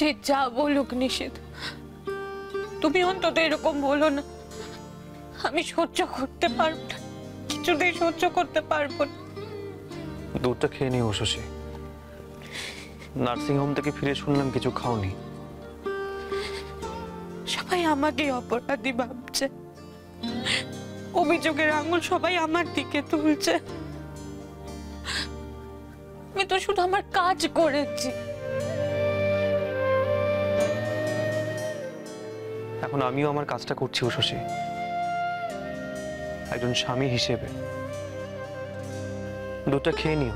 যে যা বলুক নিষেধ, তুমি অন্তত এরকম বলো না। আমি সহ্য করতে পারবো না, কিছুতেই সহ্য করতে পারবো না। দুধটা খেয়ে নিও শশী। নার্সিং হোম থেকে ফিরে শুনলাম কিছু খাওনি। সবাই আমাকে অপরাধী ভাবছে, অভিযোগের আঙুল সবাই আমার দিকে তুলছে। আমি তো শুধু আমার কাজ করেছি। এখন আমিও আমার কাজটা করছি শশী, একজন স্বামী হিসেবে। দুধটা খেয়ে নিও,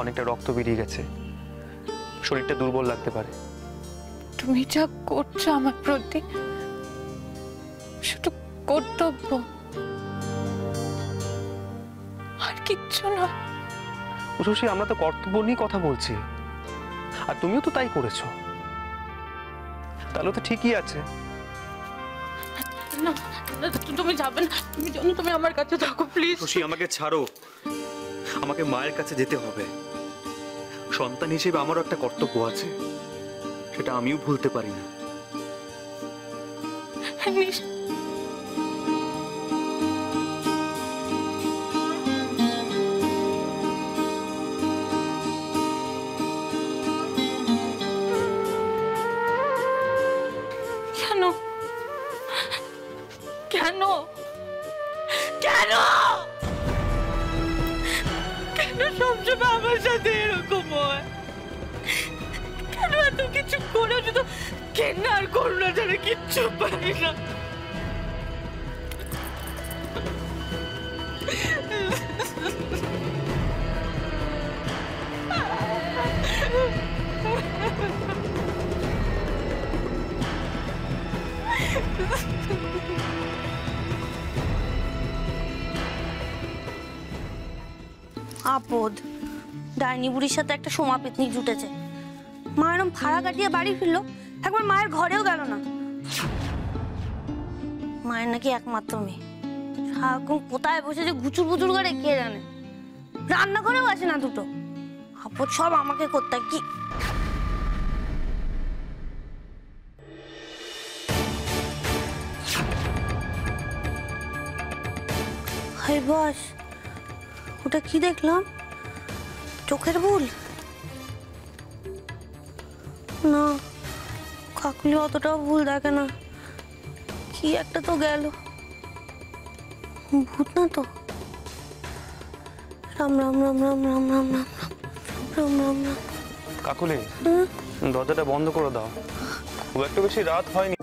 অনেকটা রক্ত বেরিয়ে গেছে, শরীরটা দুর্বল লাগতে পারে। তুমি যা করছো আমার প্রতি শুধু কর্তব্য, আর কিচ্ছু না। শশী, আমরা তো কর্তব্য নিয়ে কথা বলছি, আর তুমিও তো তাই করেছো, তাহলে তো ঠিকই আছে। না, তুমি যাবে না, তুমি আমার কাছে থাকো প্লিজ। শশী, আমাকে ছাড়ো, আমাকে মায়ের কাছে যেতে হবে। সন্তান হিসেবে আমারও একটা কর্তব্য আছে, সেটা আমিও ভুলতে পারি না। কেন কেন কেন কেন সবসময় আমার সাথে এরকম হয়? কেন এত কিছু করে শুধু কেন আর করুণা ছাড়া কিচ্ছু পাই না? আপদ, ডাইনি বুড়ির সাথে একটা সোমা পেতনি জুটেছে। মা এরম ভাড়া কাটিয়ে বাড়ি ফিরলো, একবার মায়ের ঘরেও গেল না। মায়ের নাকি একমাত্র মেয়ে, সারাক্ষণ কোথায় বসে যে গুচুর বুচুর করে কে জানে। রান্না করেও আসে না দুটো। আপদ সব আমাকে করতে কি। হাই বস, ওটা কি দেখলাম? চোখের ভুল? না, কাকুলি অতটাও ভুল দেখে না। কি একটা তো গেল, ভূত না তো? রাম রাম রাম রাম রাম রাম রাম রাম রাম রাম। কাকুলি, দরজাটা বন্ধ করে দাও, খুব একটা বেশি রাত হয়নি।